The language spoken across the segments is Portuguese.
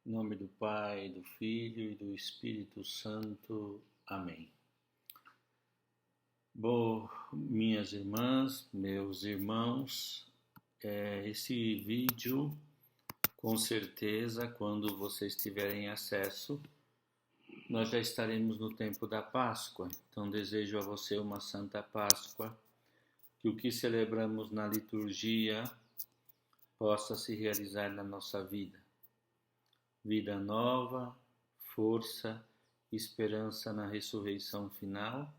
Em nome do Pai, do Filho e do Espírito Santo. Amém. Bom, minhas irmãs, meus irmãos, esse vídeo, com certeza, quando vocês tiverem acesso, nós já estaremos no tempo da Páscoa. Então, desejo a você uma Santa Páscoa, que o que celebramos na liturgia possa se realizar na nossa vida. Vida nova, força, esperança na ressurreição final,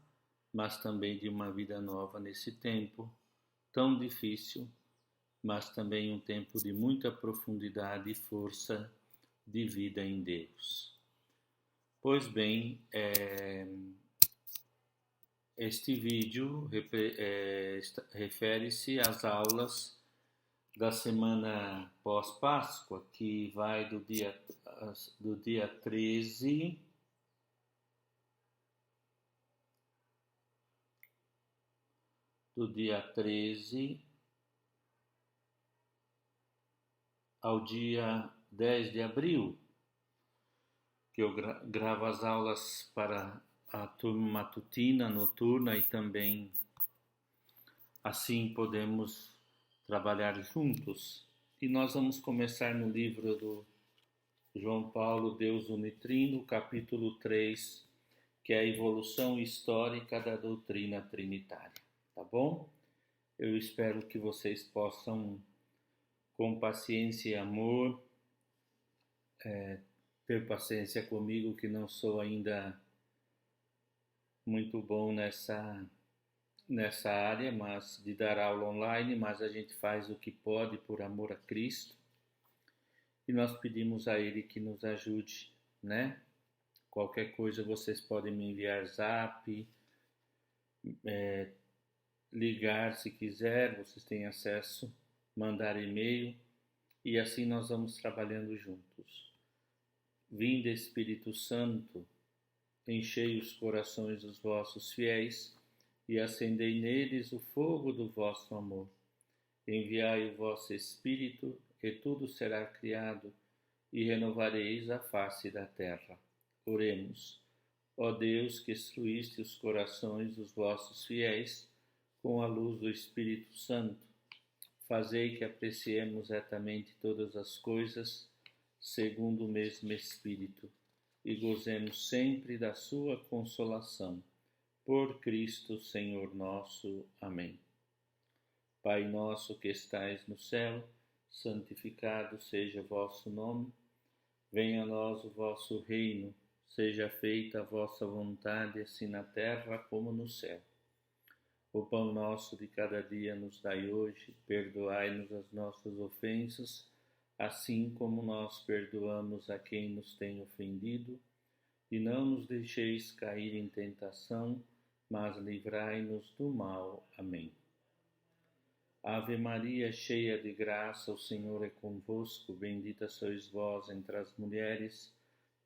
mas também de uma vida nova nesse tempo tão difícil, mas também um tempo de muita profundidade e força de vida em Deus. Pois bem, este vídeo refere-se às aulas da semana pós-Páscoa, que vai do dia 13 ao dia 10 de abril, que eu gravo as aulas para a turma matutina, noturna, e também assim podemos trabalhar juntos. E nós vamos começar no livro do João Paulo, Deus Unitrino, capítulo 3, que é a evolução histórica da doutrina trinitária, tá bom? Eu espero que vocês possam, com paciência e amor, ter paciência comigo, que não sou ainda muito bom nessa área, mas de dar aula online, mas a gente faz o que pode por amor a Cristo, e nós pedimos a Ele que nos ajude, né? Qualquer coisa vocês podem me enviar zap, ligar se quiser, vocês têm acesso, mandar e-mail, e assim nós vamos trabalhando juntos. Vinde, Espírito Santo, enchei os corações dos vossos fiéis e acendei neles o fogo do vosso amor. Enviai o vosso Espírito, e tudo será criado, e renovareis a face da terra. Oremos. Ó Deus, que instruíste os corações dos vossos fiéis com a luz do Espírito Santo, fazei que apreciemos retamente todas as coisas, segundo o mesmo Espírito, e gozemos sempre da sua consolação. Por Cristo, Senhor nosso. Amém. Pai nosso que estais no céu, santificado seja o vosso nome. Venha a nós o vosso reino. Seja feita a vossa vontade, assim na terra como no céu. O pão nosso de cada dia nos dai hoje. Perdoai-nos as nossas ofensas, assim como nós perdoamos a quem nos tem ofendido. E não nos deixeis cair em tentação, mas livrai-nos do mal. Amém. Ave Maria, cheia de graça, o Senhor é convosco. Bendita sois vós entre as mulheres,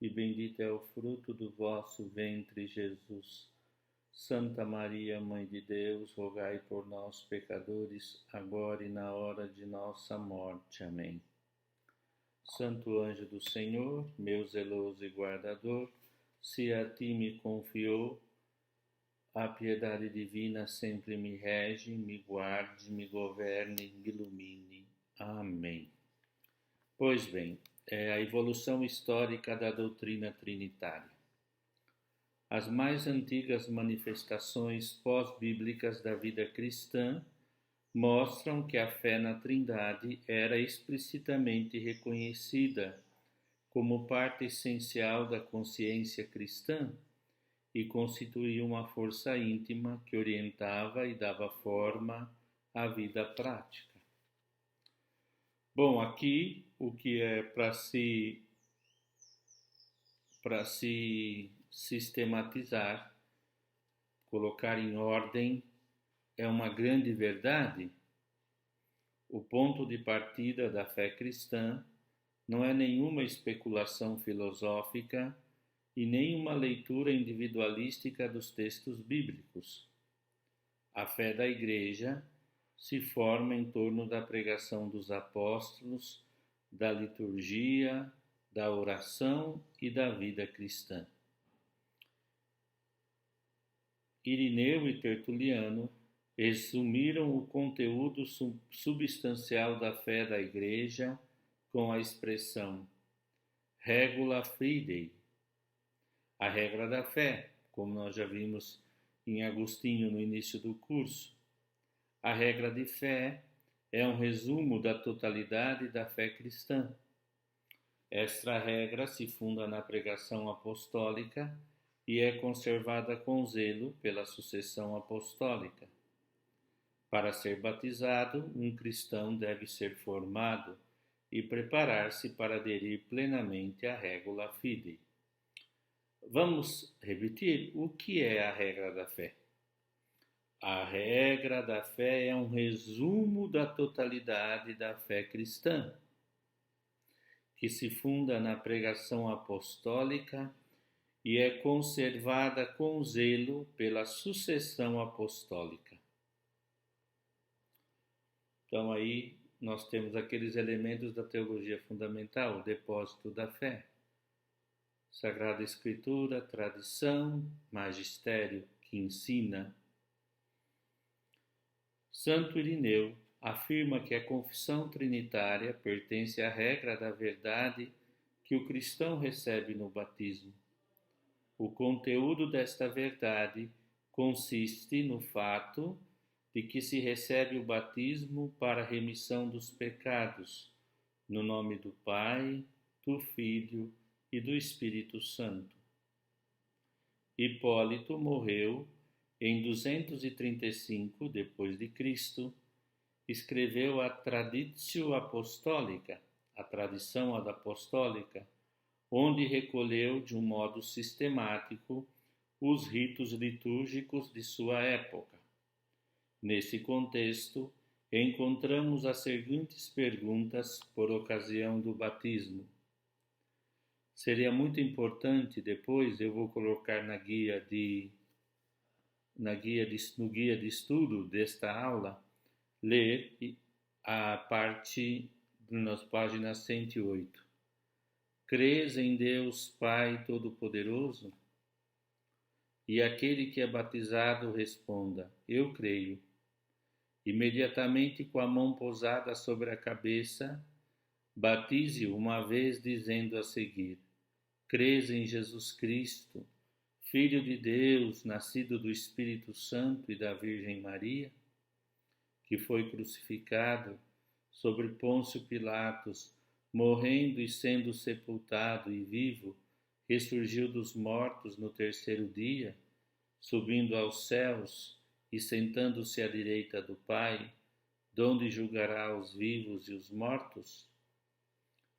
e bendito é o fruto do vosso ventre, Jesus. Santa Maria, Mãe de Deus, rogai por nós, pecadores, agora e na hora de nossa morte. Amém. Santo anjo do Senhor, meu zeloso e guardador, se a ti me confiou, a piedade divina sempre me rege, me guarde, me governe, me ilumine. Amém. Pois bem, é a evolução histórica da doutrina trinitária. As mais antigas manifestações pós-bíblicas da vida cristã mostram que a fé na Trindade era explicitamente reconhecida como parte essencial da consciência cristã e constituía uma força íntima que orientava e dava forma à vida prática. Bom, aqui o que é para se sistematizar, colocar em ordem, é uma grande verdade. O ponto de partida da fé cristã não é nenhuma especulação filosófica e nem uma leitura individualística dos textos bíblicos. A fé da Igreja se forma em torno da pregação dos apóstolos, da liturgia, da oração e da vida cristã. Irineu e Tertuliano resumiram o conteúdo substancial da fé da Igreja com a expressão regula fidei, a regra da fé, como nós já vimos em Agostinho no início do curso. A regra de fé é um resumo da totalidade da fé cristã. Esta regra se funda na pregação apostólica e é conservada com zelo pela sucessão apostólica. Para ser batizado, um cristão deve ser formado e preparar-se para aderir plenamente à regula fidei. Vamos repetir o que é a regra da fé. A regra da fé é um resumo da totalidade da fé cristã, que se funda na pregação apostólica e é conservada com zelo pela sucessão apostólica. Então aí nós temos aqueles elementos da teologia fundamental, o depósito da fé, Sagrada Escritura, tradição, magistério que ensina. Santo Irineu afirma que a confissão trinitária pertence à regra da verdade que o cristão recebe no batismo. O conteúdo desta verdade consiste no fato de que se recebe o batismo para a remissão dos pecados, no nome do Pai, do Filho e do Espírito Santo. Hipólito morreu em 235 d.C., escreveu a Traditio Apostolica, a tradição apostólica, onde recolheu de um modo sistemático os ritos litúrgicos de sua época. Nesse contexto, encontramos as seguintes perguntas por ocasião do batismo. Seria muito importante, depois eu vou colocar no guia de estudo desta aula, ler a parte nas páginas 108. Crês em Deus Pai Todo-Poderoso? E aquele que é batizado responda, eu creio. Imediatamente com a mão pousada sobre a cabeça, batize-o uma vez dizendo a seguir, crês em Jesus Cristo, Filho de Deus, nascido do Espírito Santo e da Virgem Maria, que foi crucificado sobre Pôncio Pilatos, morrendo e sendo sepultado e vivo, ressurgiu dos mortos no terceiro dia, subindo aos céus e sentando-se à direita do Pai, donde julgará os vivos e os mortos?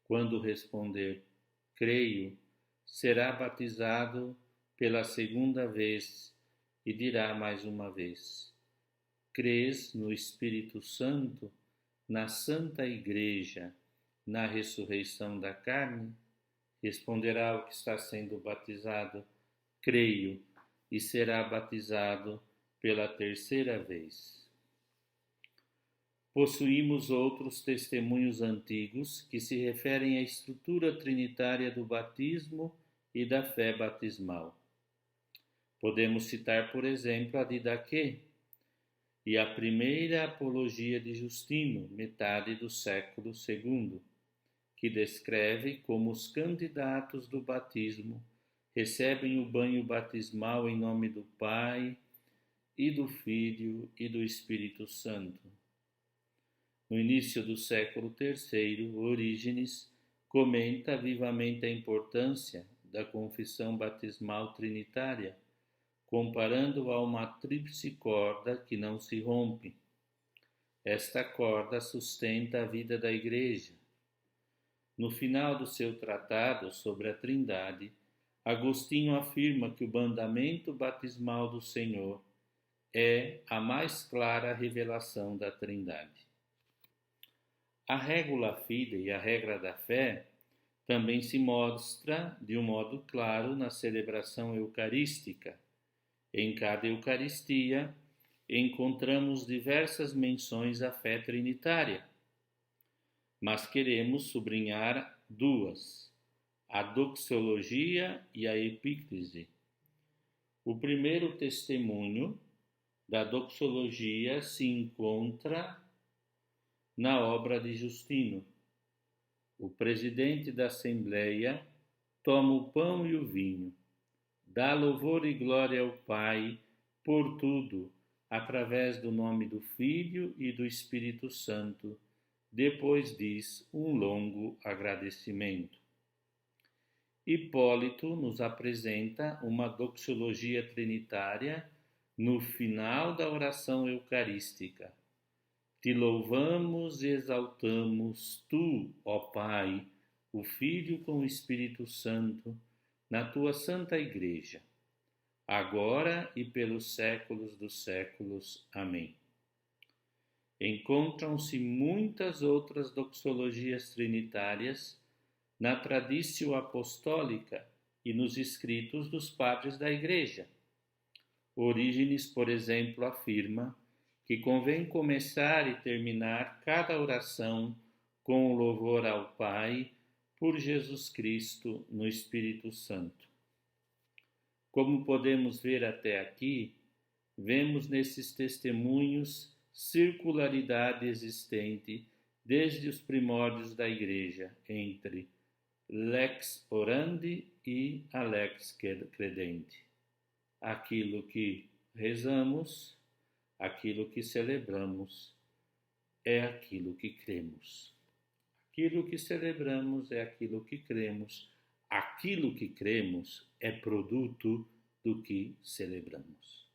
Quando responder, creio, será batizado pela segunda vez e dirá mais uma vez, crês no Espírito Santo, na Santa Igreja, na ressurreição da carne? Responderá o que está sendo batizado, creio, e será batizado pela terceira vez. Possuímos outros testemunhos antigos que se referem à estrutura trinitária do batismo e da fé batismal. Podemos citar, por exemplo, a de Daquê e a primeira apologia de Justino, metade do século II, que descreve como os candidatos do batismo recebem o banho batismal em nome do Pai e do Filho e do Espírito Santo. No início do século III, Orígenes comenta vivamente a importância da confissão batismal trinitária, comparando-a a uma tríplice corda que não se rompe. Esta corda sustenta a vida da Igreja. No final do seu tratado sobre a Trindade, Agostinho afirma que o mandamento batismal do Senhor é a mais clara revelação da Trindade. A regula fidei, a regra da fé, também se mostra de um modo claro na celebração eucarística. Em cada Eucaristia, encontramos diversas menções à fé trinitária, mas queremos sublinhar duas. a doxologia e a epíclise. O primeiro testemunho da doxologia se encontra na obra de Justino. O presidente da Assembleia toma o pão e o vinho, dá louvor e glória ao Pai por tudo, através do nome do Filho e do Espírito Santo. Depois diz um longo agradecimento. Hipólito nos apresenta uma doxologia trinitária no final da oração eucarística. Te louvamos e exaltamos, tu, ó Pai, o Filho com o Espírito Santo, na tua Santa Igreja, agora e pelos séculos dos séculos. Amém. Encontram-se muitas outras doxologias trinitárias na Traditio Apostólica e nos escritos dos padres da Igreja. Orígenes, por exemplo, afirma que convém começar e terminar cada oração com o louvor ao Pai por Jesus Cristo no Espírito Santo. Como podemos ver até aqui, vemos nesses testemunhos circularidade existente desde os primórdios da Igreja entre lex orandi e a lex credenti. Aquilo que rezamos, aquilo que celebramos, é aquilo que cremos. Aquilo que celebramos é aquilo que cremos. Aquilo que cremos é produto do que celebramos.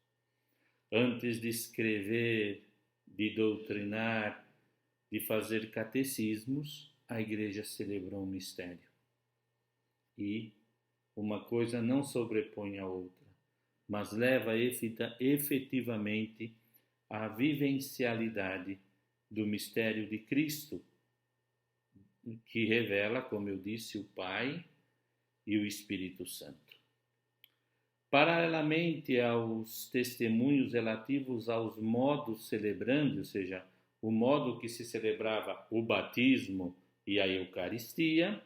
Antes de escrever, de doutrinar, de fazer catecismos, a Igreja celebrou um mistério. E uma coisa não sobrepõe a outra, mas leva efetivamente à vivencialidade do mistério de Cristo, que revela, como eu disse, o Pai e o Espírito Santo. Paralelamente aos testemunhos relativos aos modos celebrandi, ou seja, o modo que se celebrava o batismo e a Eucaristia,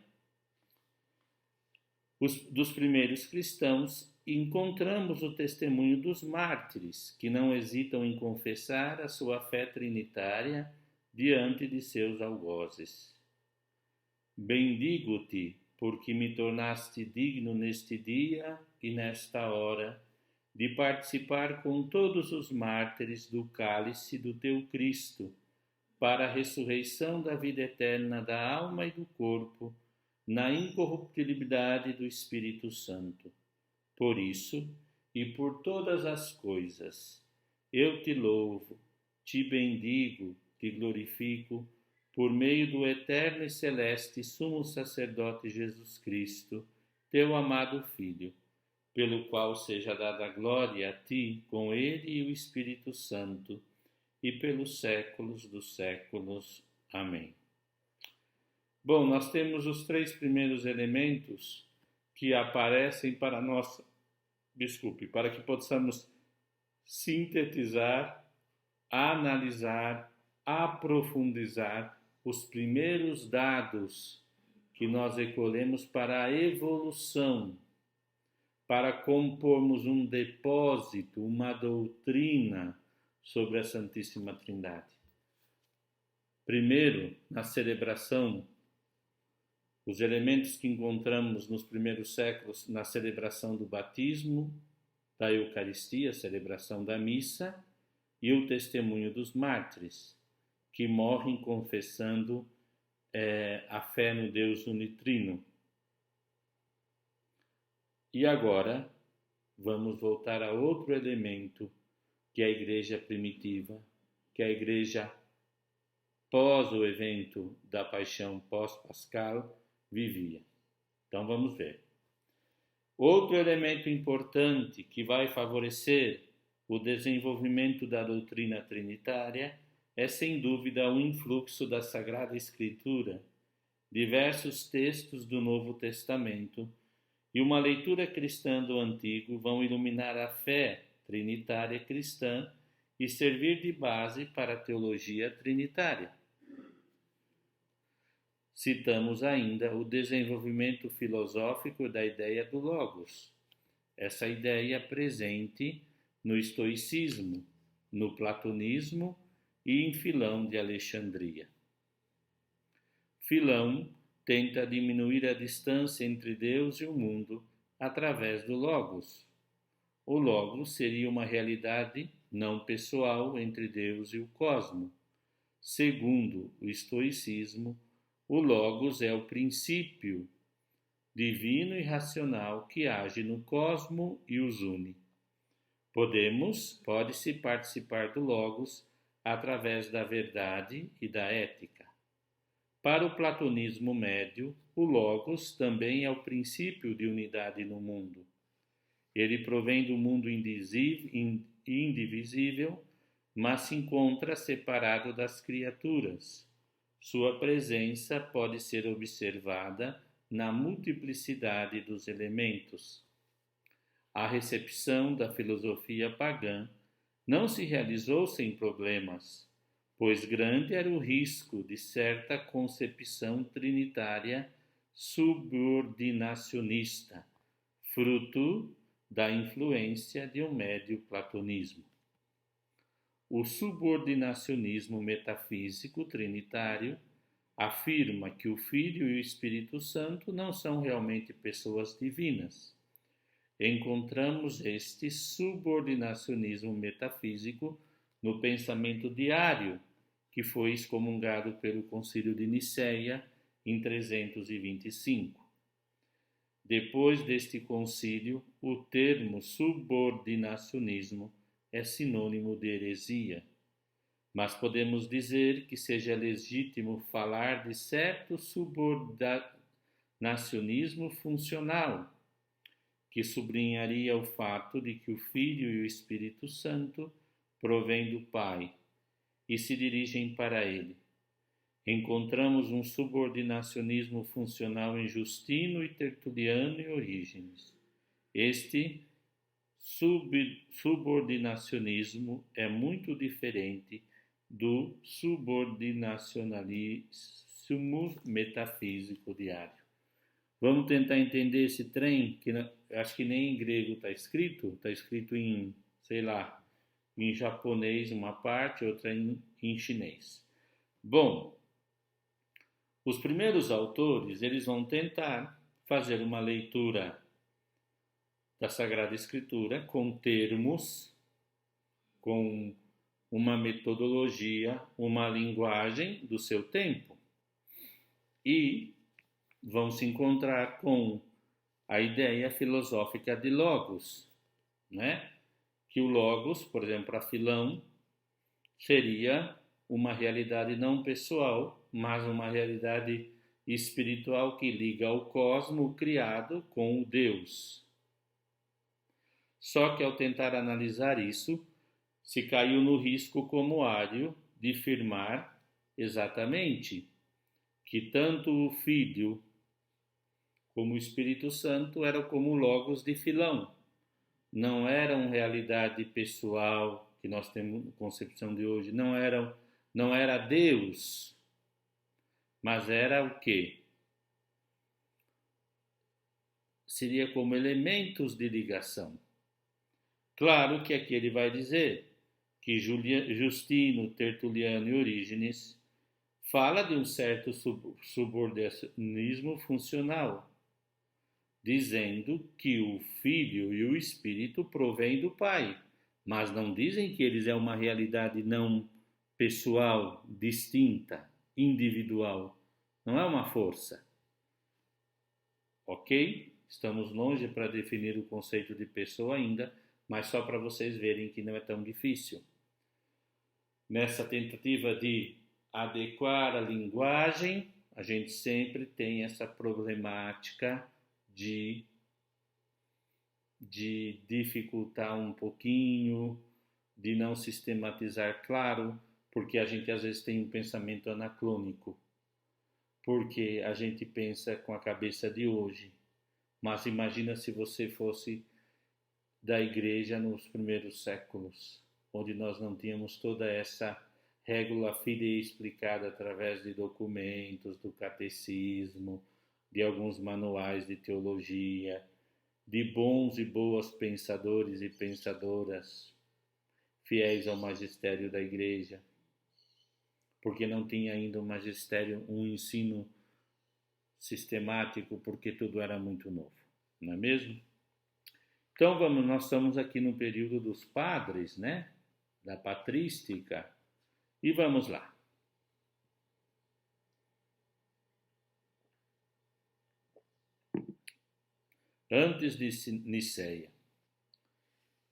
dos primeiros cristãos, encontramos o testemunho dos mártires, que não hesitam em confessar a sua fé trinitária diante de seus algozes. Bendigo-te, porque me tornaste digno neste dia e nesta hora de participar com todos os mártires do cálice do teu Cristo, para a ressurreição da vida eterna da alma e do corpo, na incorruptibilidade do Espírito Santo. Por isso, e por todas as coisas, eu te louvo, te bendigo, te glorifico, por meio do eterno e celeste sumo sacerdote Jesus Cristo, teu amado Filho, pelo qual seja dada glória a ti, com ele e o Espírito Santo, e pelos séculos dos séculos. Amém. Bom, nós temos os três primeiros elementos que aparecem para para que possamos sintetizar, analisar, aprofundizar os primeiros dados que nós recolhemos para a evolução, para compormos um depósito, uma doutrina sobre a Santíssima Trindade. Primeiro, na celebração, os elementos que encontramos nos primeiros séculos na celebração do batismo, da Eucaristia, a celebração da missa, e o testemunho dos mártires, que morrem confessando a fé no Deus unitrino. E agora, vamos voltar a outro elemento que a Igreja primitiva, que a Igreja pós o evento da paixão pós-pascal vivia. Então vamos ver. Outro elemento importante que vai favorecer o desenvolvimento da doutrina trinitária é, sem dúvida, o influxo da Sagrada Escritura, diversos textos do Novo Testamento e uma leitura cristã do Antigo vão iluminar a fé trinitária cristã e servir de base para a teologia trinitária. citamos ainda o desenvolvimento filosófico da ideia do Logos. Essa ideia presente no estoicismo, no platonismo e em Filão de Alexandria. Filão tenta diminuir a distância entre Deus e o mundo através do Logos. O Logos seria uma realidade não pessoal entre Deus e o cosmo. Segundo o estoicismo, o Logos é o princípio divino e racional que age no cosmo e os une. Pode-se participar do Logos através da verdade e da ética. Para o platonismo médio, o Logos também é o princípio de unidade no mundo. Ele provém do mundo indivisível, mas se encontra separado das criaturas. Sua presença pode ser observada na multiplicidade dos elementos. A recepção da filosofia pagã não se realizou sem problemas, pois grande era o risco de certa concepção trinitária subordinacionista, fruto da influência de um médio platonismo. O subordinacionismo metafísico trinitário afirma que o Filho e o Espírito Santo não são realmente pessoas divinas. Encontramos este subordinacionismo metafísico no pensamento diário, que foi excomungado pelo Concílio de Nicéia em 325. Depois deste concílio, o termo subordinacionismo é sinônimo de heresia, mas podemos dizer que seja legítimo falar de certo subordinacionismo funcional, que sublinharia o fato de que o Filho e o Espírito Santo provêm do Pai e se dirigem para ele. Encontramos um subordinacionismo funcional em Justino e Tertuliano e Orígenes. Este subordinacionismo é muito diferente do subordinacionalismo metafísico diário. Vamos tentar entender esse trem, que acho que nem em grego está escrito em, sei lá, em japonês uma parte, outra em chinês. Bom, os primeiros autores, eles vão tentar fazer uma leitura da Sagrada Escritura com termos, com uma metodologia, uma linguagem do seu tempo. E vão se encontrar com a ideia filosófica de Logos, né? Que o Logos, por exemplo, para Filão, seria uma realidade não pessoal, mas uma realidade espiritual que liga o cosmo criado com o Deus. Só que ao tentar analisar isso, se caiu no risco como Ário de afirmar exatamente que tanto o Filho como o Espírito Santo eram como Logos de Filão. Não eram realidade pessoal que nós temos concepção de hoje, não era Deus, mas era o quê? Seria como elementos de ligação. Claro que aqui ele vai dizer que Justino, Tertuliano e Orígenes fala de um certo subordinacionismo funcional, dizendo que o Filho e o Espírito provêm do Pai, mas não dizem que eles é uma realidade não pessoal, distinta, individual. Não é uma força. Ok? Estamos longe para definir o conceito de pessoa ainda, mas só para vocês verem que não é tão difícil. Nessa tentativa de adequar a linguagem, a gente sempre tem essa problemática de dificultar um pouquinho, de não sistematizar claro, porque a gente às vezes tem um pensamento anacrônico, porque a gente pensa com a cabeça de hoje. Mas imagina se você fosse da igreja nos primeiros séculos, onde nós não tínhamos toda essa regula fidei explicada através de documentos, do catecismo, de alguns manuais de teologia, de bons e boas pensadores e pensadoras fiéis ao magistério da Igreja, porque não tinha ainda um magistério, um ensino sistemático, porque tudo era muito novo, não é mesmo? Então nós estamos aqui no período dos padres, né? Da patrística, e vamos lá. Antes de Nicéia,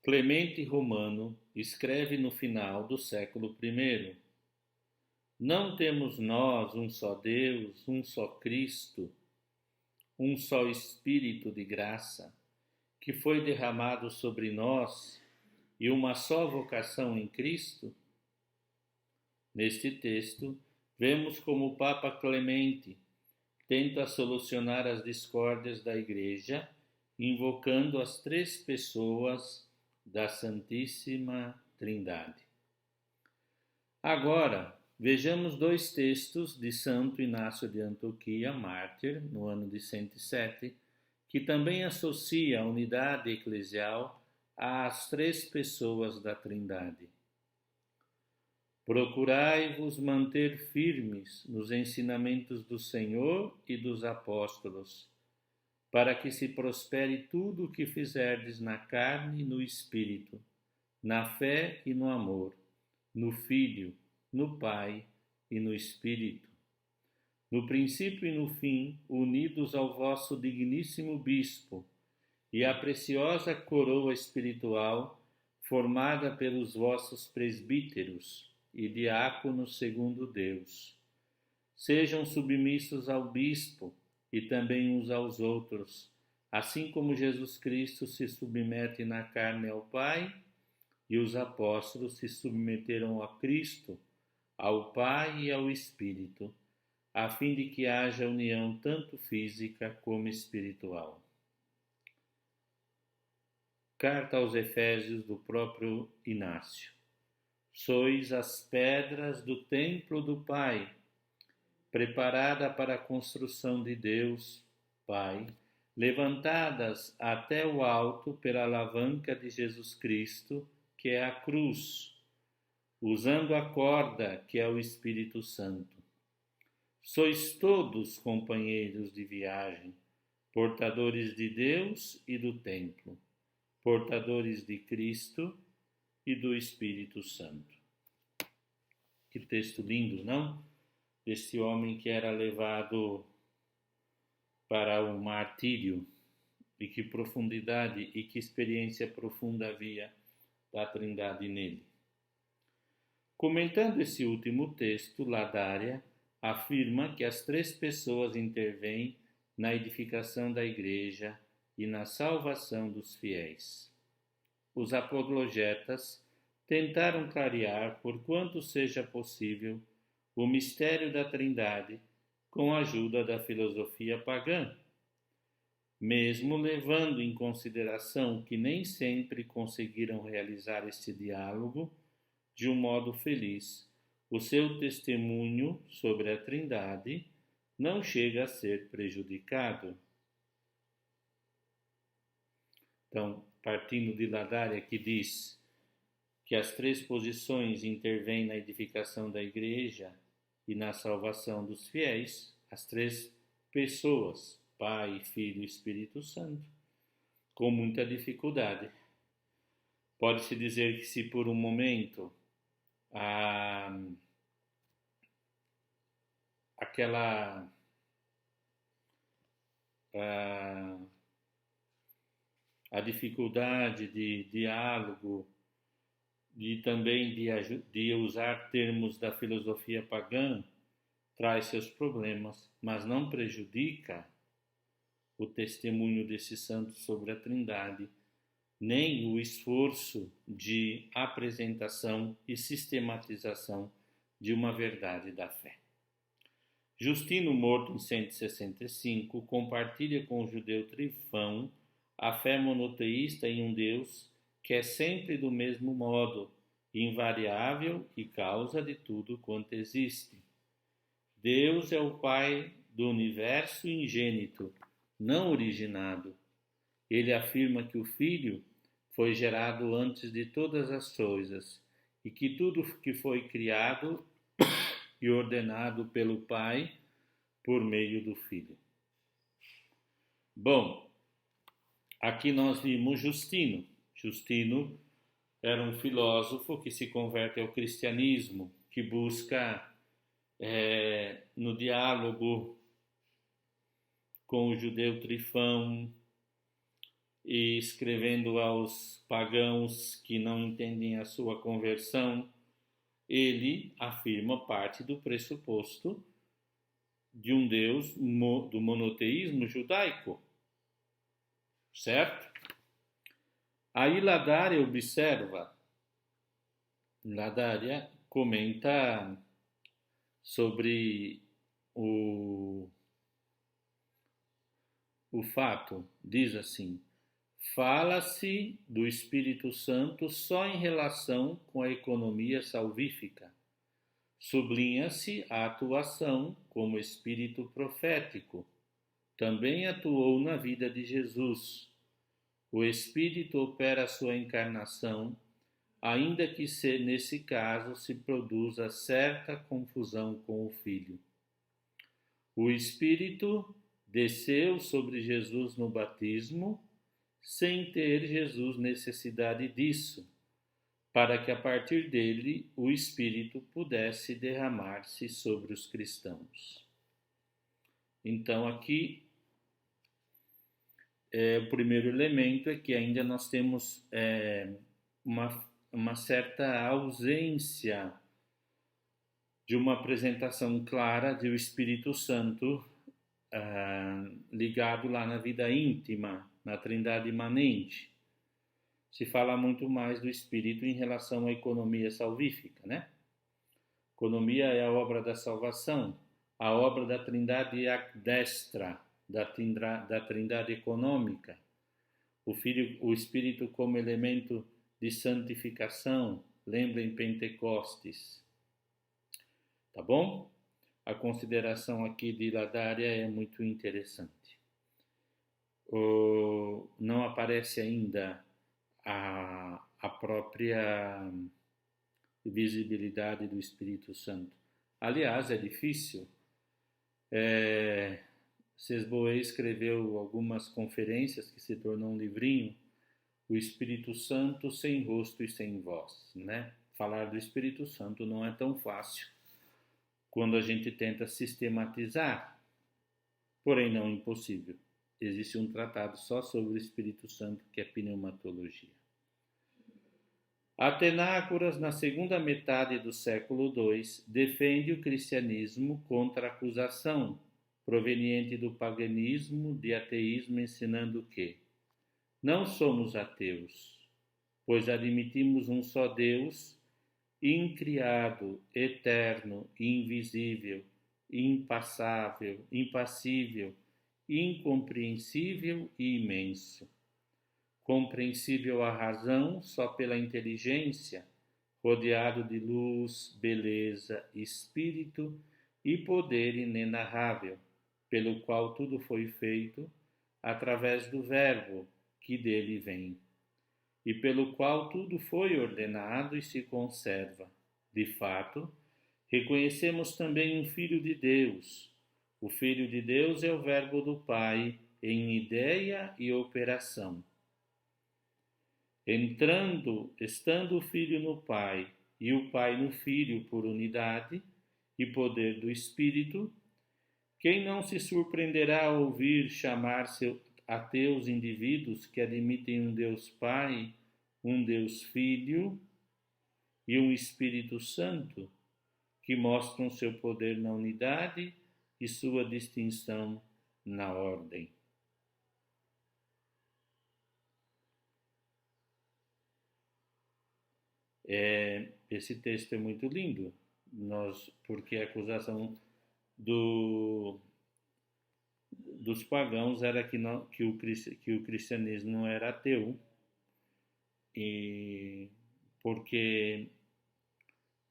Clemente Romano escreve no final do século I: não temos nós um só Deus, um só Cristo, um só Espírito de graça, que foi derramado sobre nós, e uma só vocação em Cristo? Neste texto, vemos como o Papa Clemente tenta solucionar as discórdias da Igreja, invocando as três pessoas da Santíssima Trindade. Agora, vejamos dois textos de Santo Inácio de Antioquia, mártir, no ano de 107, que também associa a unidade eclesial às três pessoas da Trindade. Procurai-vos manter firmes nos ensinamentos do Senhor e dos apóstolos, para que se prospere tudo o que fizerdes na carne e no espírito, na fé e no amor, no Filho, no Pai e no Espírito. No princípio e no fim, unidos ao vosso digníssimo Bispo e à preciosa coroa espiritual formada pelos vossos presbíteros e diáconos segundo Deus. Sejam submissos ao Bispo e também uns aos outros, assim como Jesus Cristo se submete na carne ao Pai e os apóstolos se submeteram a Cristo, ao Pai e ao Espírito, a fim de que haja união tanto física como espiritual. Carta aos Efésios do próprio Inácio. Sois as pedras do templo do Pai, preparada para a construção de Deus, Pai, levantadas até o alto pela alavanca de Jesus Cristo, que é a cruz, usando a corda que é o Espírito Santo. Sois todos companheiros de viagem, portadores de Deus e do templo, portadores de Cristo e do Espírito Santo. Que texto lindo, não? Deste homem que era levado para o martírio, e que profundidade e que experiência profunda havia da Trindade nele. Comentando esse último texto, Ladária afirma que as três pessoas intervêm na edificação da Igreja e na salvação dos fiéis. Os apologetas tentaram clarear, por quanto seja possível, o mistério da Trindade com a ajuda da filosofia pagã, mesmo levando em consideração que nem sempre conseguiram realizar este diálogo de um modo feliz. O seu testemunho sobre a Trindade não chega a ser prejudicado. Então, partindo de Ladária, que diz que as três posições intervêm na edificação da Igreja e na salvação dos fiéis, as três pessoas, Pai, Filho e Espírito Santo, com muita dificuldade. Pode-se dizer que se por um momento a dificuldade de diálogo e também de usar termos da filosofia pagã traz seus problemas, mas não prejudica o testemunho desses santos sobre a Trindade, nem o esforço de apresentação e sistematização de uma verdade da fé. Justino, morto em 165, compartilha com o judeu Trifão a fé monoteísta em um Deus que é sempre do mesmo modo invariável e causa de tudo quanto existe. Deus é o Pai do universo ingênito, não originado. Ele afirma que o Filho foi gerado antes de todas as coisas e que tudo que foi criado e ordenado pelo Pai por meio do Filho. Bom, aqui nós vimos Justino. Justino era um filósofo que se converte ao cristianismo, que busca no diálogo com o judeu Trifão e escrevendo aos pagãos que não entendem a sua conversão, ele afirma parte do pressuposto de um Deus do monoteísmo judaico, certo? Aí Ladária observa, Ladária comenta sobre o fato, diz assim: fala-se do Espírito Santo só em relação com a economia salvífica. Sublinha-se a atuação como espírito profético. Também atuou na vida de Jesus. O Espírito opera sua encarnação, ainda que nesse caso se produza certa confusão com o Filho. O Espírito desceu sobre Jesus no batismo, sem ter Jesus necessidade disso, para que a partir dele o Espírito pudesse derramar-se sobre os cristãos. Então aqui o primeiro elemento é que ainda nós temos uma certa ausência de uma apresentação clara do Espírito Santo ligado lá na vida íntima, na Trindade imanente. Se fala muito mais do Espírito em relação à economia salvífica, né? Economia é a obra da salvação, a obra da Trindade destra, da Trindade econômica, o Espírito como elemento de santificação, lembra em Pentecostes. Tá bom? A consideração aqui de Ladária é muito interessante. Não aparece ainda a própria visibilidade do Espírito Santo. Aliás, é difícil. Sesboé escreveu algumas conferências que se tornou um livrinho, O Espírito Santo sem rosto e sem voz, né? Falar do Espírito Santo não é tão fácil quando a gente tenta sistematizar, porém não impossível. Existe um tratado só sobre o Espírito Santo, que é pneumatologia. Atenágoras, na segunda metade do século II, defende o cristianismo contra a acusação proveniente do paganismo, de ateísmo, ensinando que não somos ateus, pois admitimos um só Deus, incriado, eterno, invisível, impassável, impassível, incompreensível e imenso. Compreensível à razão só pela inteligência, rodeado de luz, beleza, espírito e poder inenarrável, pelo qual tudo foi feito, através do Verbo que dele vem, e pelo qual tudo foi ordenado e se conserva. De fato, reconhecemos também um Filho de Deus. O Filho de Deus é o Verbo do Pai, em ideia e operação. Estando o Filho no Pai e o Pai no Filho por unidade e poder do Espírito, quem não se surpreenderá ao ouvir chamar-se ateus indivíduos que admitem um Deus Pai, um Deus Filho e um Espírito Santo, que mostram seu poder na unidade e sua distinção na ordem? Esse texto é muito lindo, porque a acusação dos pagãos era que o cristianismo não era ateu, e porque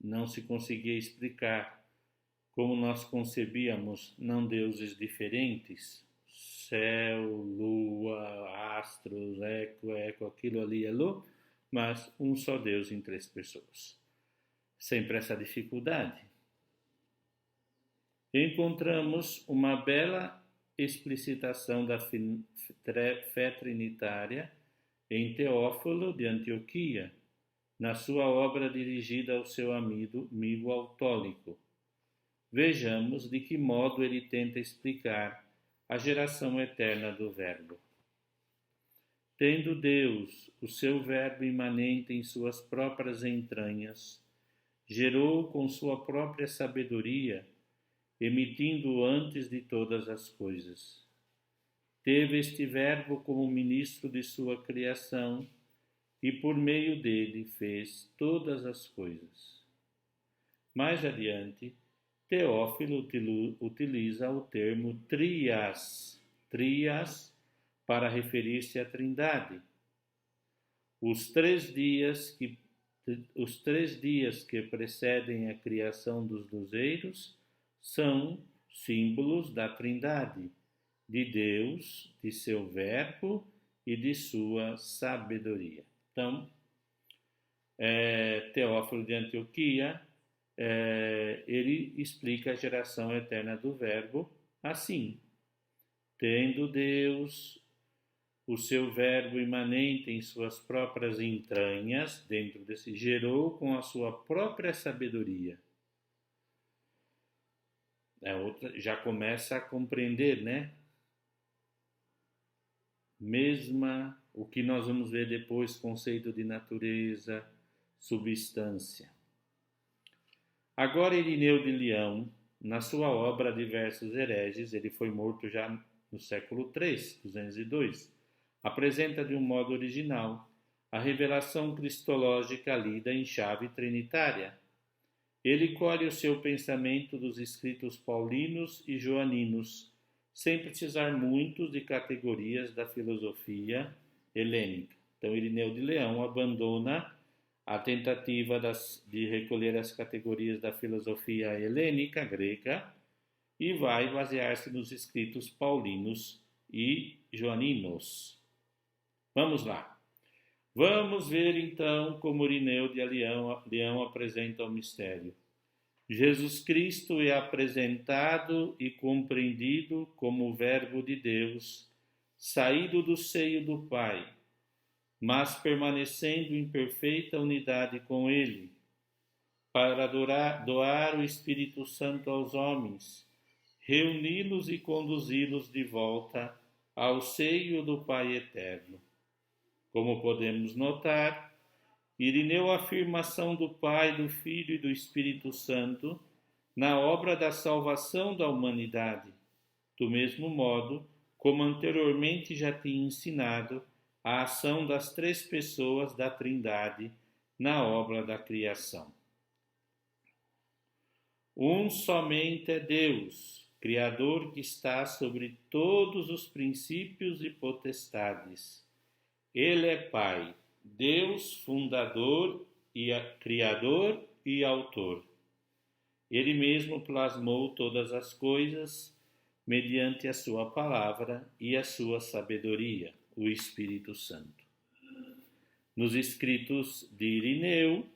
não se conseguia explicar como nós concebíamos não deuses diferentes, céu, lua, astros, eco, aquilo ali, alô, mas um só Deus em três pessoas. Sempre essa dificuldade. Encontramos uma bela explicitação da fé trinitária em Teófilo de Antioquia, na sua obra dirigida ao seu amigo Autólico. Vejamos de que modo ele tenta explicar a geração eterna do Verbo. Tendo Deus o seu Verbo imanente em suas próprias entranhas, gerou com sua própria sabedoria, emitindo-o antes de todas as coisas. Teve este Verbo como ministro de sua criação e por meio dele fez todas as coisas. Mais adiante, Teófilo utiliza o termo trias para referir-se à Trindade. Os três dias que precedem a criação dos luzeiros são símbolos da Trindade, de Deus, de seu Verbo e de sua sabedoria. Então, Teófilo de Antioquia, ele explica a geração eterna do Verbo assim: tendo Deus o seu Verbo imanente em suas próprias entranhas, dentro desse, gerou com a sua própria sabedoria. Já começa a compreender, né? Mesma o que nós vamos ver depois, conceito de natureza, substância. Agora, Irineu de Leão, na sua obra Diversos Hereges, ele foi morto já no século III, 202, apresenta de um modo original a revelação cristológica lida em chave trinitária. Ele colhe o seu pensamento dos escritos paulinos e joaninos, sem precisar muito de categorias da filosofia helênica. Então, Irineu de Leão abandona a tentativa de recolher as categorias da filosofia helênica, grega, e vai basear-se nos escritos paulinos e joaninos. Vamos lá. Vamos ver então como Irineu de Leão apresenta o mistério. Jesus Cristo é apresentado e compreendido como o Verbo de Deus, saído do seio do Pai, mas permanecendo em perfeita unidade com Ele, para doar o Espírito Santo aos homens, reuni-los e conduzi-los de volta ao seio do Pai Eterno. Como podemos notar, Irineu afirma a ação do Pai, do Filho e do Espírito Santo na obra da salvação da humanidade, do mesmo modo como anteriormente já tinha ensinado a ação das três pessoas da Trindade na obra da criação. Um somente é Deus, Criador que está sobre todos os princípios e potestades. Ele é Pai, Deus fundador e criador e autor. Ele mesmo plasmou todas as coisas mediante a sua palavra e a sua sabedoria, o Espírito Santo. Nos escritos de Irineu,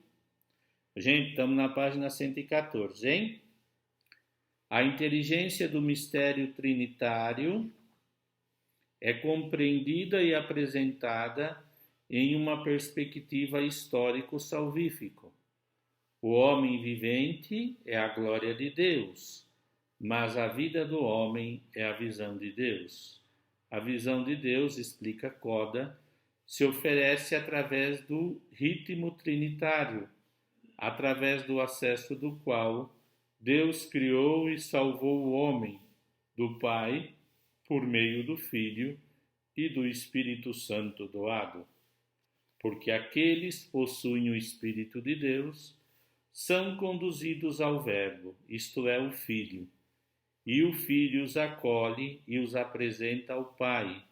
gente, estamos na página 114, hein? A inteligência do mistério trinitário é compreendida e apresentada em uma perspectiva histórico-salvífico. O homem vivente é a glória de Deus, mas a vida do homem é a visão de Deus. A visão de Deus, explica Coda, se oferece através do ritmo trinitário, através do acesso do qual Deus criou e salvou o homem, do Pai, por meio do Filho e do Espírito Santo doado. Porque aqueles que possuem o Espírito de Deus são conduzidos ao Verbo, isto é, o Filho, e o Filho os acolhe e os apresenta ao Pai,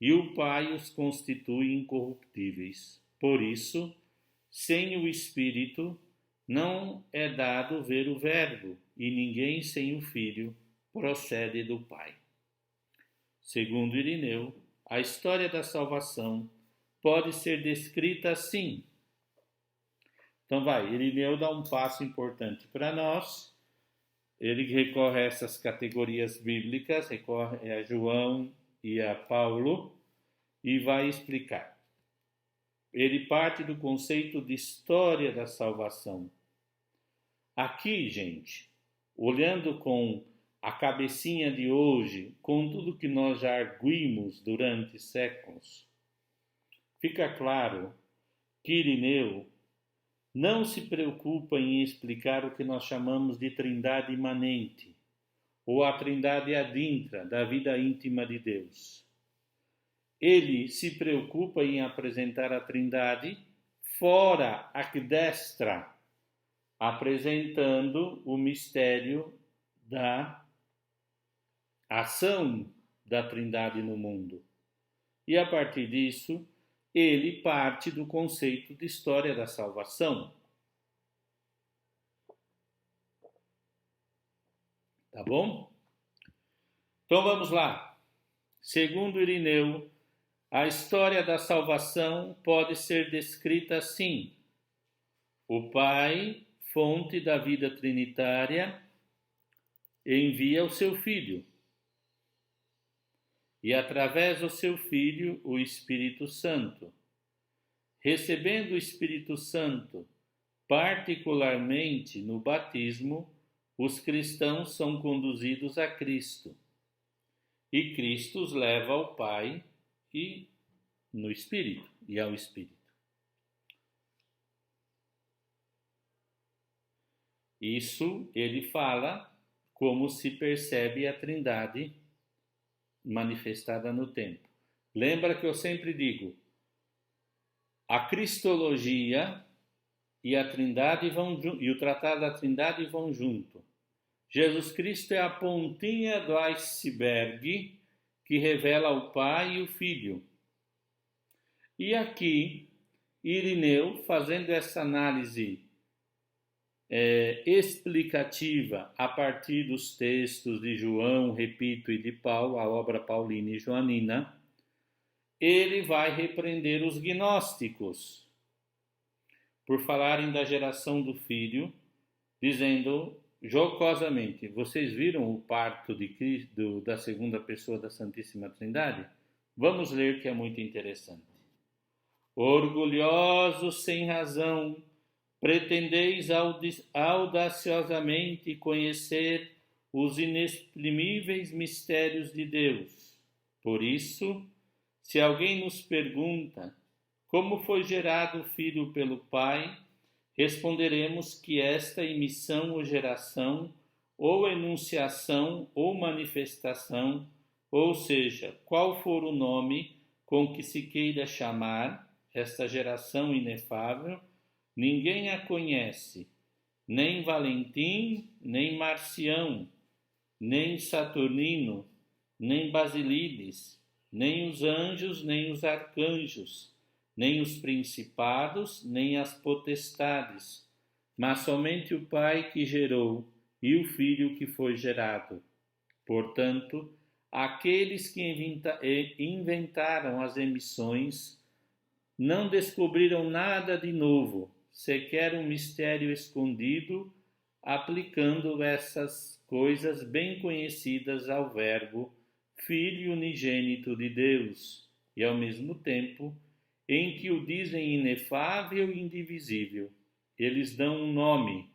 e o Pai os constitui incorruptíveis. Por isso, sem o Espírito, não é dado ver o Verbo, e ninguém sem o Filho procede do Pai. Segundo Irineu, a história da salvação pode ser descrita assim. Então Irineu dá um passo importante para nós. Ele recorre a essas categorias bíblicas, recorre a João e a Paulo e vai explicar. Ele parte do conceito de história da salvação. Aqui, gente, olhando com a cabecinha de hoje, com tudo que nós já arguimos durante séculos, fica claro que Irineu não se preocupa em explicar o que nós chamamos de trindade imanente, ou a trindade adintra da vida íntima de Deus. Ele se preocupa em apresentar a trindade fora a destra, apresentando o mistério da ação da trindade no mundo. E a partir disso, ele parte do conceito de história da salvação. Tá bom? Então vamos lá. Segundo Irineu, a história da salvação pode ser descrita assim: o Pai, fonte da vida trinitária, envia o seu Filho. E através do seu Filho, o Espírito Santo. Recebendo o Espírito Santo, particularmente no batismo, os cristãos são conduzidos a Cristo. E Cristo os leva ao Pai e no Espírito e ao Espírito. Isso ele fala como se percebe a Trindade manifestada no tempo. Lembra que eu sempre digo, a cristologia e a Trindade e o tratado da Trindade vão junto. Jesus Cristo é a pontinha do iceberg que revela o Pai e o Filho. E aqui, Irineu, fazendo essa análise explicativa a partir dos textos de João, repito, e de Paulo, a obra paulina e joanina, ele vai repreender os gnósticos por falarem da geração do Filho, dizendo jocosamente: vocês viram o parto de Cristo, da segunda pessoa da Santíssima Trindade? Vamos ler, que é muito interessante. Orgulhosos sem razão, pretendeis audaciosamente conhecer os inexprimíveis mistérios de Deus. Por isso, se alguém nos pergunta como foi gerado o Filho pelo Pai, responderemos que esta emissão ou geração, ou enunciação ou manifestação, ou seja, qual for o nome com que se queira chamar esta geração inefável, ninguém a conhece, nem Valentim, nem Marcião, nem Saturnino, nem Basilides, nem os anjos, nem os arcanjos, nem os principados, nem as potestades, mas somente o Pai que gerou e o Filho que foi gerado. Portanto, aqueles que inventaram as emissões não descobriram nada de novo, sequer um mistério escondido, aplicando essas coisas bem conhecidas ao Verbo, Filho unigênito de Deus, e ao mesmo tempo em que o dizem inefável e indivisível. Eles dão um nome,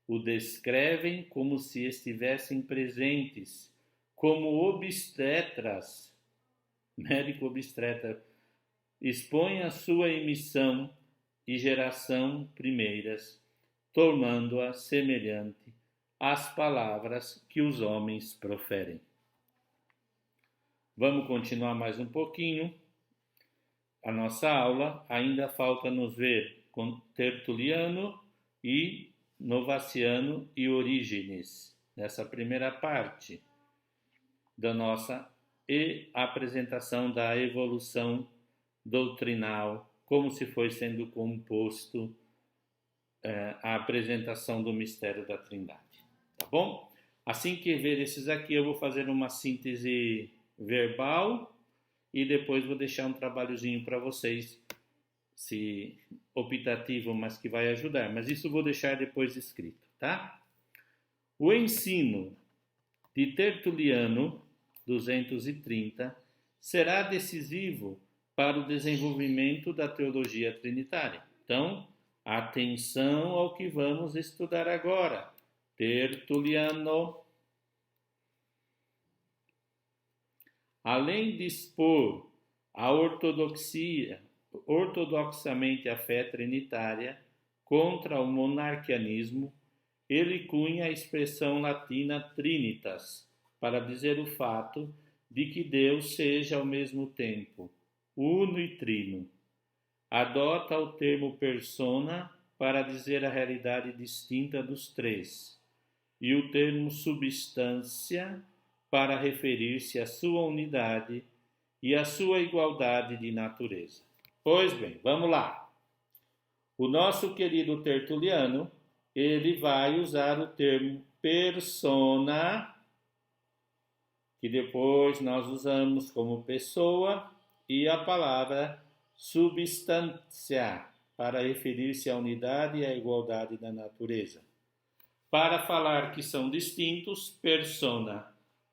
o descrevem como se estivessem presentes, como obstetras, médico obstetra, expõe a sua emissão e geração primeiras, tornando-a semelhante às palavras que os homens proferem. Vamos continuar mais um pouquinho a nossa aula. Ainda falta nos ver com Tertuliano e Novaciano e Orígenes, nessa primeira parte da nossa apresentação da evolução doutrinal, como se foi sendo composto a apresentação do mistério da Trindade, tá bom? Assim que ver esses aqui, eu vou fazer uma síntese verbal e depois vou deixar um trabalhozinho para vocês, se optativo, mas que vai ajudar. Mas isso eu vou deixar depois escrito, tá? O ensino de Tertuliano, 230, será decisivo para o desenvolvimento da teologia trinitária. Então, atenção ao que vamos estudar agora. Tertuliano. Além de expor a ortodoxamente a fé trinitária contra o monarquianismo, ele cunha a expressão latina trinitas, para dizer o fato de que Deus seja ao mesmo tempo uno e trino. Adota o termo persona para dizer a realidade distinta dos três, e o termo substância para referir-se à sua unidade e à sua igualdade de natureza. Pois bem, vamos lá. O nosso querido Tertuliano, ele vai usar o termo persona, que depois nós usamos como pessoa, e a palavra substância, para referir-se à unidade e à igualdade da natureza. Para falar que são distintos, persona.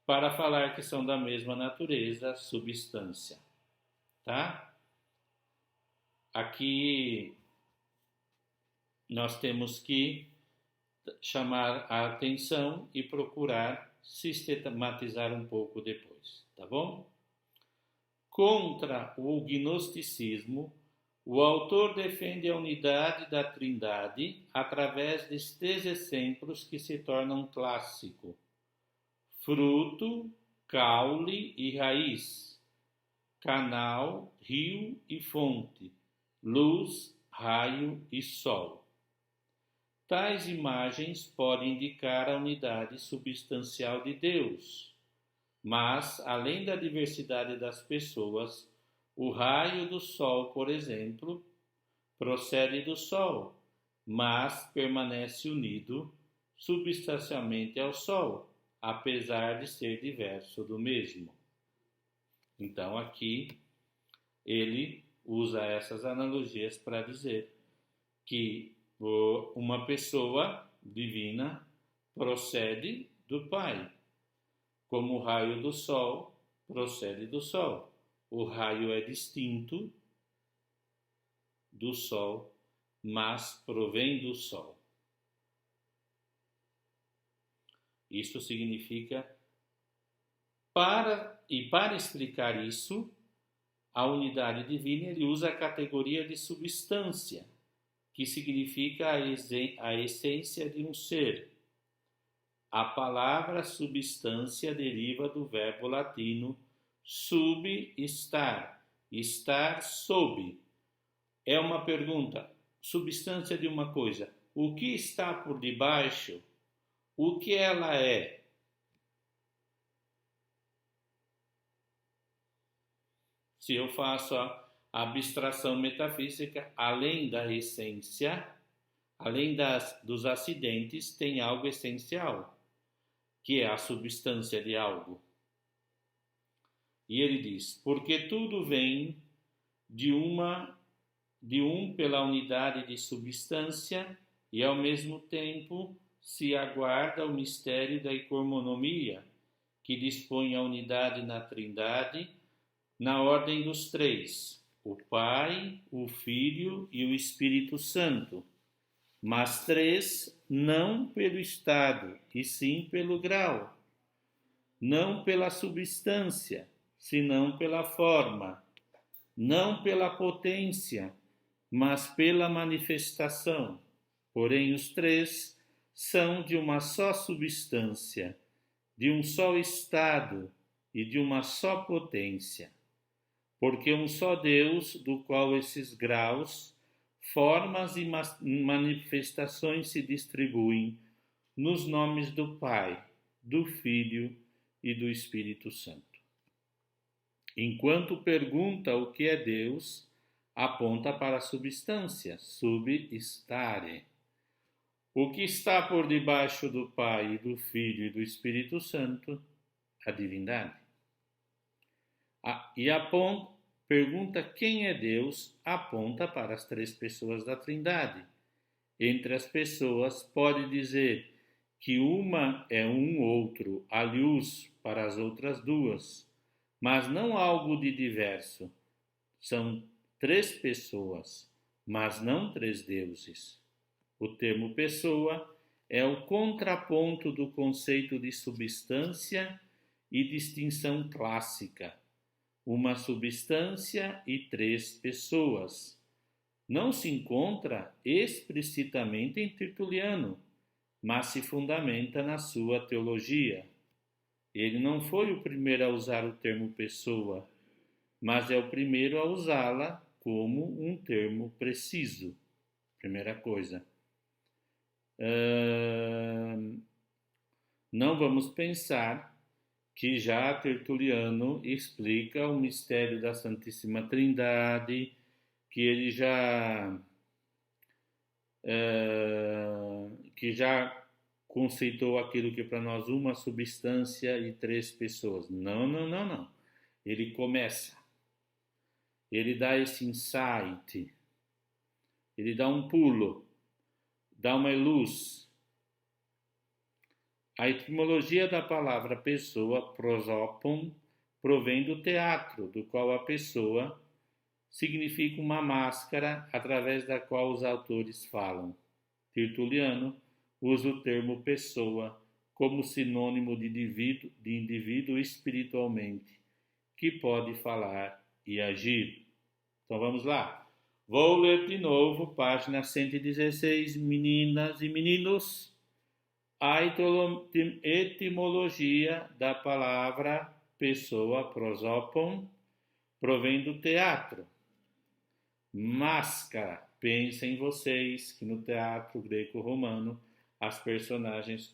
Para falar que são da mesma natureza, substância. Tá? Aqui nós temos que chamar a atenção e procurar sistematizar um pouco depois, tá bom? Contra o gnosticismo, o autor defende a unidade da Trindade através destes exemplos que se tornam clássico: fruto, caule e raiz, canal, rio e fonte, luz, raio e sol. Tais imagens podem indicar a unidade substancial de Deus, mas, além da diversidade das pessoas, o raio do sol, por exemplo, procede do sol, mas permanece unido substancialmente ao sol, apesar de ser diverso do mesmo. Então, aqui ele usa essas analogias para dizer que uma pessoa divina procede do Pai, como o raio do sol procede do sol. O raio é distinto do sol, mas provém do sol. Isso significa, para explicar isso, a unidade divina, ele usa a categoria de substância, que significa a essência de um ser. A palavra substância deriva do verbo latino substar, estar sob. É uma pergunta, substância de uma coisa. O que está por debaixo? O que ela é? Se eu faço a abstração metafísica, além da essência, além dos acidentes, tem algo essencial, que é a substância de algo. E ele diz, porque tudo vem de um pela unidade de substância e ao mesmo tempo se aguarda o mistério da economia, que dispõe a unidade na Trindade, na ordem dos três, o Pai, o Filho e o Espírito Santo, mas três não pelo estado, e sim pelo grau, não pela substância, senão pela forma, não pela potência, mas pela manifestação. Porém, os três são de uma só substância, de um só estado e de uma só potência. Porque um só Deus, do qual esses graus, formas e manifestações se distribuem nos nomes do Pai, do Filho e do Espírito Santo. Enquanto pergunta o que é Deus, aponta para a substância, substare. O que está por debaixo do Pai, e do Filho e do Espírito Santo? A divindade. E a pergunta quem é Deus aponta para as três pessoas da Trindade. Entre as pessoas, pode dizer que uma é um outro, a luz para as outras duas, mas não algo de diverso. São três pessoas, mas não três deuses. O termo pessoa é o contraponto do conceito de substância e distinção clássica. Uma substância e três pessoas. Não se encontra explicitamente em Tertuliano, mas se fundamenta na sua teologia. Ele não foi o primeiro a usar o termo pessoa, mas é o primeiro a usá-la como um termo preciso. Primeira coisa. Não vamos pensar que já Tertuliano explica o mistério da Santíssima Trindade, que ele já conceitou aquilo que para nós uma substância e três pessoas. Não. Ele começa, ele dá esse insight, ele dá um pulo, dá uma luz. A etimologia da palavra pessoa, prosopon, provém do teatro, do qual a pessoa significa uma máscara através da qual os autores falam. Tertuliano usa o termo pessoa como sinônimo de indivíduo espiritualmente, que pode falar e agir. Então vamos lá. Vou ler de novo, página 116, meninas e meninos. A etimologia da palavra pessoa, prosopon, provém do teatro. Máscara. Pensem vocês que no teatro greco-romano as personagens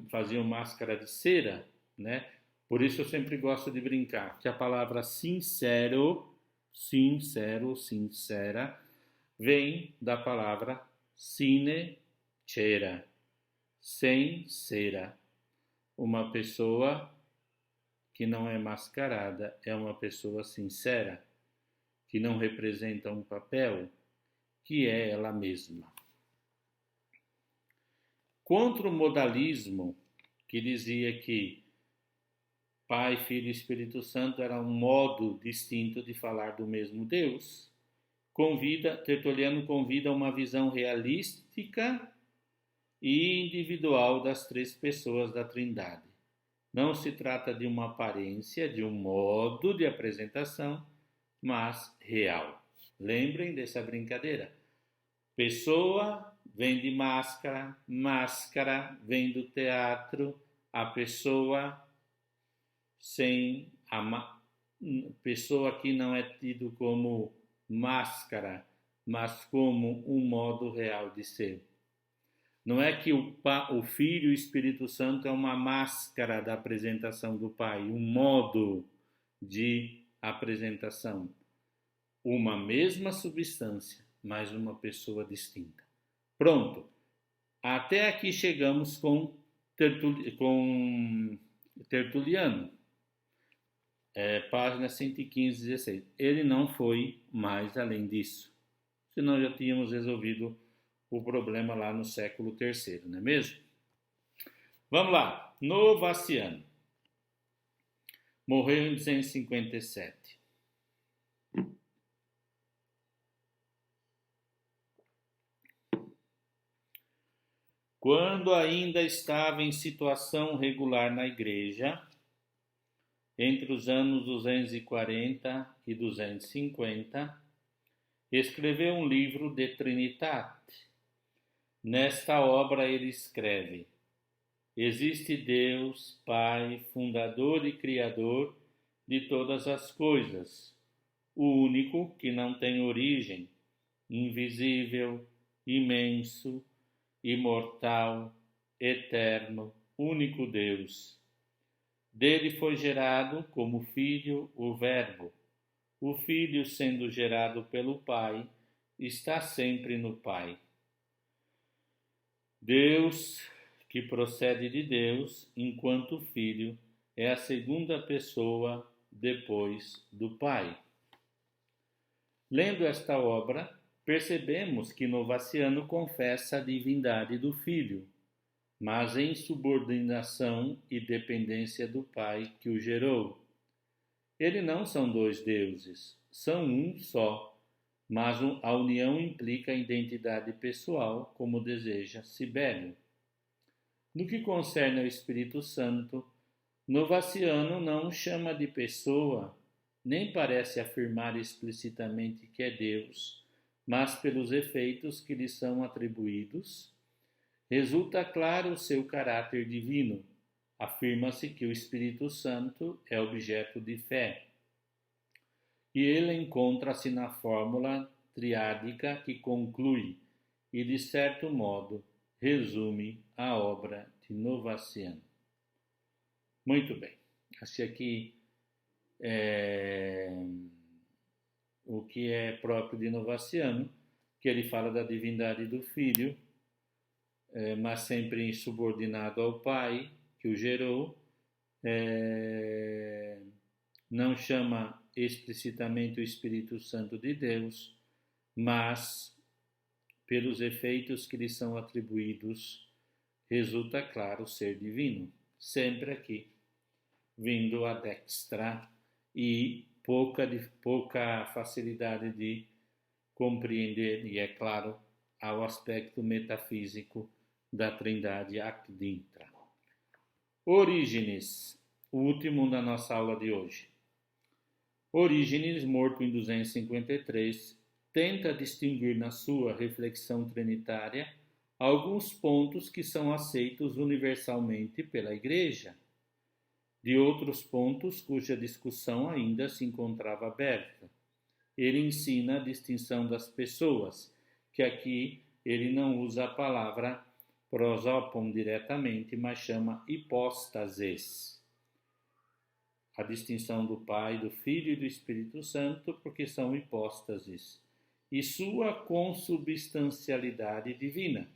faziam máscara de cera, né? Por isso eu sempre gosto de brincar que a palavra sincero, sincera, vem da palavra sine cera, sem cera. Uma pessoa que não é mascarada é uma pessoa sincera, que não representa um papel, que é ela mesma. Contra o modalismo, que dizia que Pai, Filho e Espírito Santo era um modo distinto de falar do mesmo Deus, Tertuliano convida a uma visão realística e individual das três pessoas da Trindade. Não se trata de uma aparência, de um modo de apresentação, mas real. Lembrem dessa brincadeira. Pessoa vem de máscara, máscara vem do teatro, a pessoa sem pessoa aqui não é tido como máscara, mas como um modo real de ser. Não é que o Filho e o Espírito Santo é uma máscara da apresentação do Pai, um modo de apresentação. Uma mesma substância, mas uma pessoa distinta. Pronto. Até aqui chegamos com Tertuliano. Página 115, 16. Ele não foi mais além disso. Senão já tínhamos resolvido o problema lá no século III, não é mesmo? Vamos lá. Novaciano. Morreu em 257. Quando ainda estava em situação regular na igreja, entre os anos 240 e 250, escreveu um livro de Trinitate. Nesta obra ele escreve: existe Deus, Pai, fundador e criador de todas as coisas, o único que não tem origem, invisível, imenso, imortal, eterno, único Deus. Dele foi gerado como Filho o Verbo, o Filho sendo gerado pelo Pai, está sempre no Pai. Deus, que procede de Deus, enquanto Filho, é a segunda pessoa depois do Pai. Lendo esta obra, percebemos que Novaciano confessa a divindade do Filho, mas em subordinação e dependência do Pai que o gerou. Eles não são dois deuses, são um só, mas a união implica a identidade pessoal, como deseja Sibélio. No que concerne ao Espírito Santo, Novaciano não o chama de pessoa, nem parece afirmar explicitamente que é Deus, mas pelos efeitos que lhe são atribuídos, resulta claro o seu caráter divino. Afirma-se que o Espírito Santo é objeto de fé. E ele encontra-se na fórmula triádica que conclui e, de certo modo, resume a obra de Novaciano. Muito bem. Este aqui é o que é próprio de Novaciano, que ele fala da divindade do Filho, mas sempre subordinado ao Pai, que o gerou, não chama explicitamente o Espírito Santo de Deus, mas, pelos efeitos que lhe são atribuídos, resulta claro ser divino, sempre aqui, vindo a dextra e pouca facilidade de compreender, e é claro, ao aspecto metafísico da Trindade ac dintra. Orígenes, o último da nossa aula de hoje. Orígenes, morto em 253, tenta distinguir na sua reflexão trinitária alguns pontos que são aceitos universalmente pela Igreja, de outros pontos cuja discussão ainda se encontrava aberta. Ele ensina a distinção das pessoas, que aqui ele não usa a palavra prosopon diretamente, mas chama hipóstases. A distinção do Pai, do Filho e do Espírito Santo, porque são hipóstases. E sua consubstancialidade divina.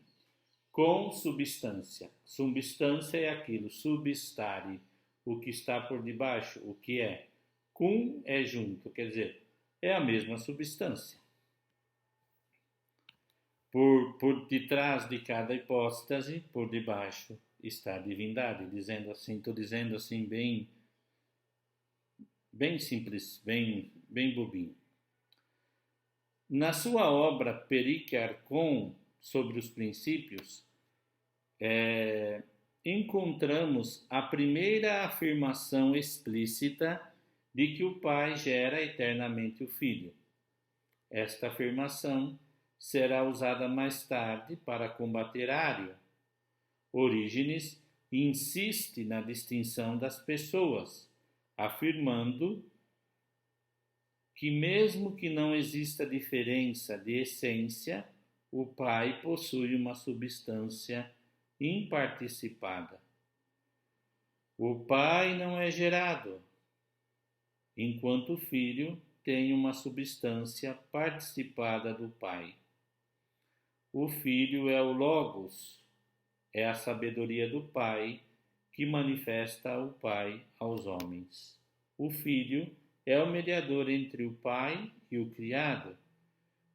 Consubstância. Substância é aquilo, substare, o que está por debaixo, o que é. Cum é junto, quer dizer, é a mesma substância. Por detrás de cada hipóstase, por debaixo, está a divindade, estou dizendo assim bem simples, bem bobinho. Na sua obra Perique Archon, sobre os princípios, encontramos a primeira afirmação explícita de que o Pai gera eternamente o Filho. Esta afirmação será usada mais tarde para combater Ário. Orígenes insiste na distinção das pessoas, afirmando que mesmo que não exista diferença de essência, o Pai possui uma substância imparticipada. O Pai não é gerado, enquanto o Filho tem uma substância participada do Pai. O Filho é o Logos, é a sabedoria do Pai que manifesta o Pai aos homens. O Filho é o mediador entre o Pai e o criado.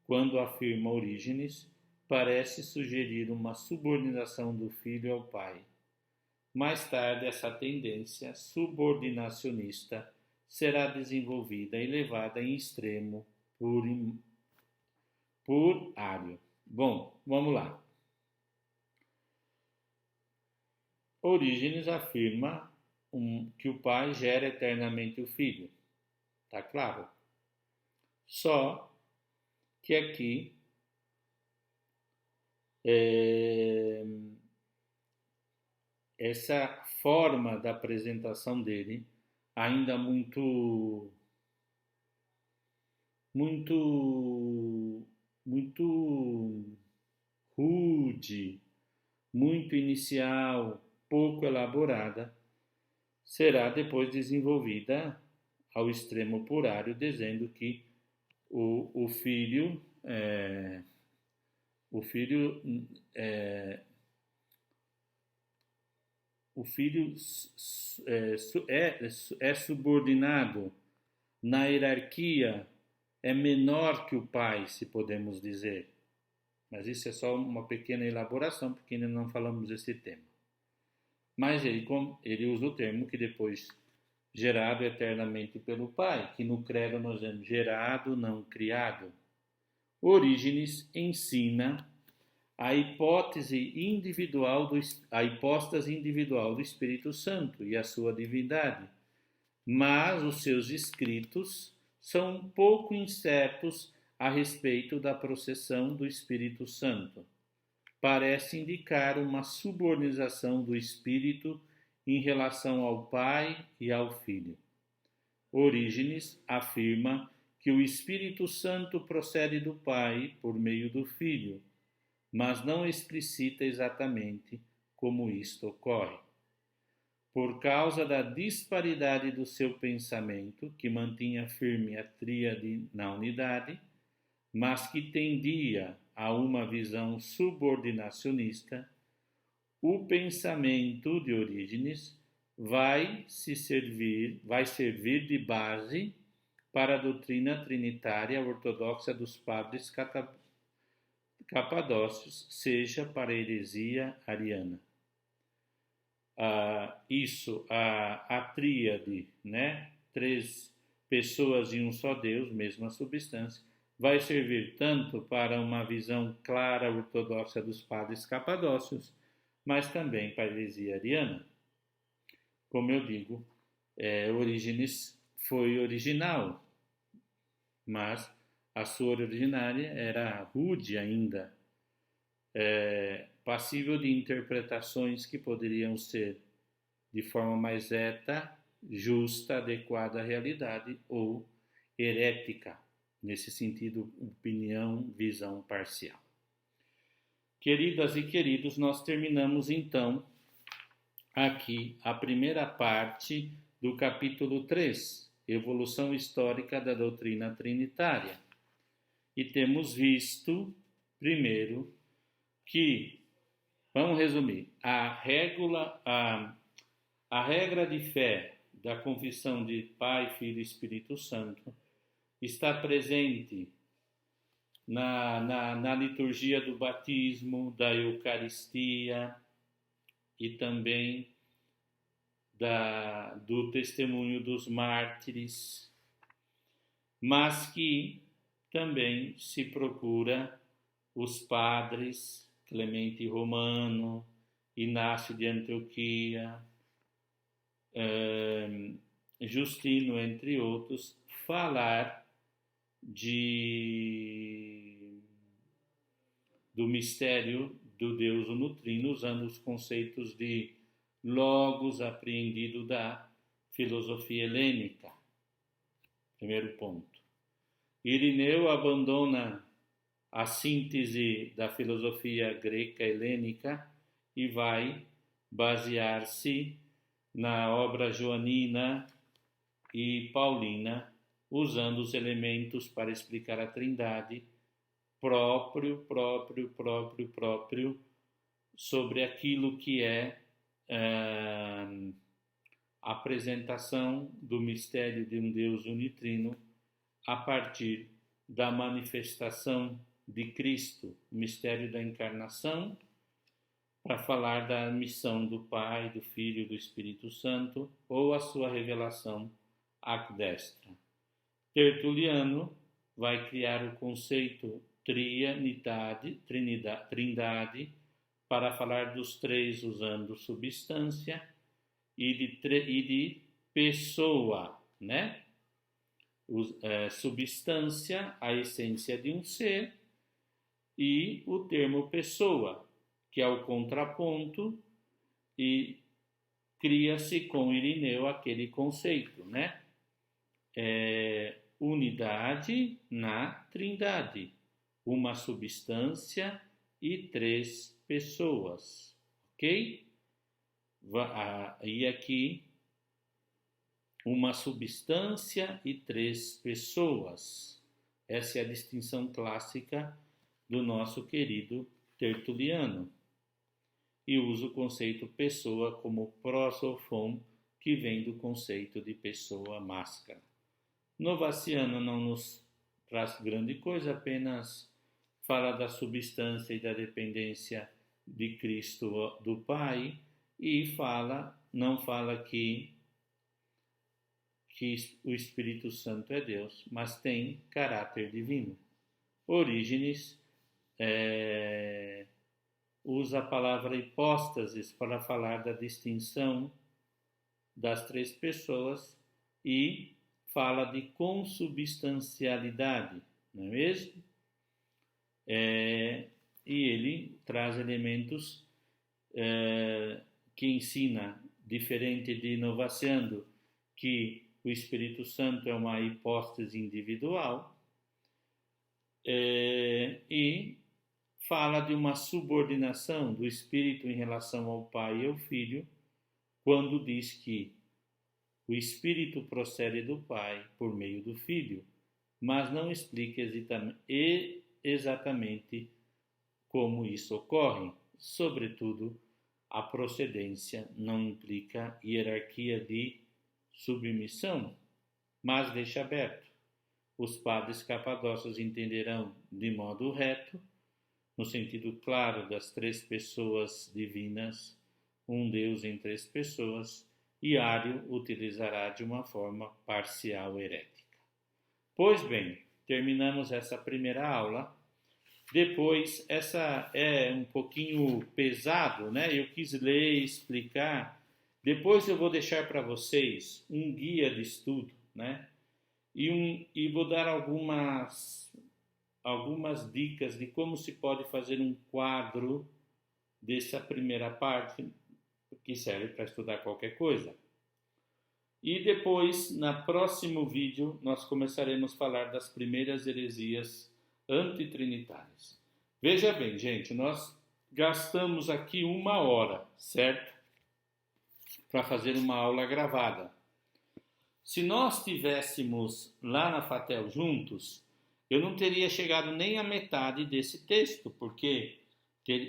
Quando afirma Orígenes, parece sugerir uma subordinação do Filho ao Pai. Mais tarde, essa tendência subordinacionista será desenvolvida e levada em extremo por Ário. Bom, vamos lá. Orígenes afirma que o Pai gera eternamente o Filho. Tá claro? Só que aqui essa forma da apresentação dele ainda muito rude, muito inicial, pouco elaborada, será depois desenvolvida ao extremo por Ário, dizendo que o Filho o filho é subordinado na hierarquia, é menor que o pai, se podemos dizer. Mas isso é só uma pequena elaboração, porque ainda não falamos desse tema. Mas ele usa o termo que depois, gerado eternamente pelo Pai, que no credo nós dizemos gerado, não criado. Orígenes ensina a hipóstase individual do Espírito Santo e a sua divindade, mas os seus escritos são pouco incertos a respeito da processão do Espírito Santo. Parece indicar uma subordinação do Espírito em relação ao Pai e ao Filho. Orígenes afirma que o Espírito Santo procede do Pai por meio do Filho, mas não explicita exatamente como isto ocorre. Por causa da disparidade do seu pensamento, que mantinha firme a tríade na unidade, mas que tendia a uma visão subordinacionista, o pensamento de Orígenes vai servir de base para a doutrina trinitária ortodoxa dos padres capadócios, seja para a heresia ariana. A tríade, né? 3 pessoas e um só Deus, mesma substância, vai servir tanto para uma visão clara ortodoxa dos padres capadócios, mas também para a heresia ariana. Como eu digo, Orígenes foi original, mas a sua originária era rude ainda, passível de interpretações que poderiam ser de forma mais reta, justa, adequada à realidade ou herética, nesse sentido, opinião, visão parcial. Queridas e queridos, nós terminamos então aqui a primeira parte do capítulo 3, Evolução Histórica da Doutrina Trinitária. E temos visto, primeiro, que, vamos resumir, a regra de fé da confissão de Pai, Filho e Espírito Santo está presente na liturgia do batismo, da Eucaristia e também do testemunho dos mártires, mas que também se procura os padres Clemente Romano, Inácio de Antioquia, Justino, entre outros, falar do mistério do Deus unutrino, usando os conceitos de logos apreendido da filosofia helênica. Primeiro ponto. Irineu abandona a síntese da filosofia greca helênica e vai basear-se na obra joanina e paulina, usando os elementos para explicar a Trindade próprio sobre aquilo que é a apresentação do mistério de um Deus unitrino a partir da manifestação de Cristo, o mistério da encarnação, para falar da missão do Pai, do Filho e do Espírito Santo, ou a sua revelação ad destra. Tertuliano vai criar o conceito trindade, para falar dos 3 usando substância e de pessoa, né? Substância, a essência de um ser, e o termo pessoa, que é o contraponto, e cria-se com Irineu aquele conceito, né? Unidade na Trindade, uma substância e 3 pessoas, ok? E aqui, uma substância e 3 pessoas. Essa é a distinção clássica do nosso querido Tertuliano. E usa o conceito pessoa como prosofon, que vem do conceito de pessoa máscara. Novaciano não nos traz grande coisa, apenas fala da substância e da dependência de Cristo do Pai e não fala que o Espírito Santo é Deus, mas tem caráter divino. Orígenes usa a palavra hipóstasis para falar da distinção das três pessoas e fala de consubstancialidade, não é mesmo? E ele traz elementos que ensina, diferente de Novaciano, que o Espírito Santo é uma hipóstase individual, e fala de uma subordinação do Espírito em relação ao Pai e ao Filho, quando diz que o Espírito procede do Pai por meio do Filho, mas não explica exatamente como isso ocorre. Sobretudo, a procedência não implica hierarquia de submissão, mas deixa aberto. Os padres capadócios entenderão de modo reto, no sentido claro das três pessoas divinas, um Deus em três pessoas, e Ário utilizará de uma forma parcial herética. Pois bem, terminamos essa primeira aula. Depois, essa é um pouquinho pesado, né? Eu quis ler e explicar. Depois eu vou deixar para vocês um guia de estudo, né? E vou dar algumas dicas de como se pode fazer um quadro dessa primeira parte, que serve para estudar qualquer coisa. E depois, no próximo vídeo, nós começaremos a falar das primeiras heresias antitrinitárias. Veja bem, gente, nós gastamos aqui 1 hora, certo? Para fazer uma aula gravada. Se nós estivéssemos lá na FATEL juntos, eu não teria chegado nem à metade desse texto, porque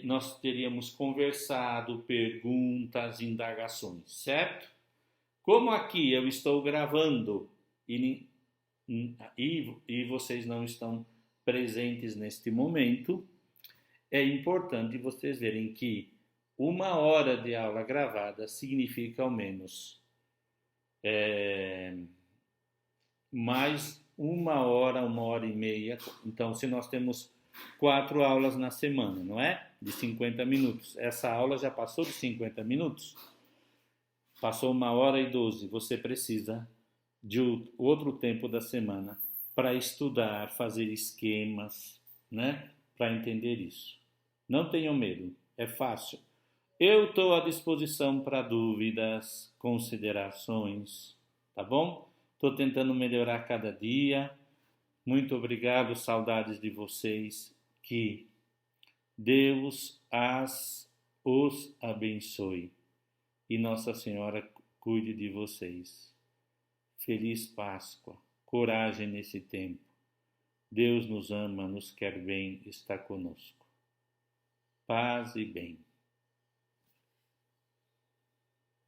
nós teríamos conversado, perguntas, indagações, certo? Como aqui eu estou gravando e vocês não estão presentes neste momento, é importante vocês verem que 1 hora de aula gravada significa ao menos mais 1 hora, 1h30. Então, se nós temos 4 aulas na semana, não é? De 50 minutos. Essa aula já passou de 50 minutos. Passou 1h12. Você precisa de outro tempo da semana para estudar, fazer esquemas, né? Para entender isso. Não tenham medo, é fácil. Eu estou à disposição para dúvidas, considerações, tá bom? Estou tentando melhorar cada dia. Muito obrigado, saudades de vocês. Que Deus os abençoe e Nossa Senhora cuide de vocês. Feliz Páscoa, coragem nesse tempo. Deus nos ama, nos quer bem, está conosco. Paz e bem.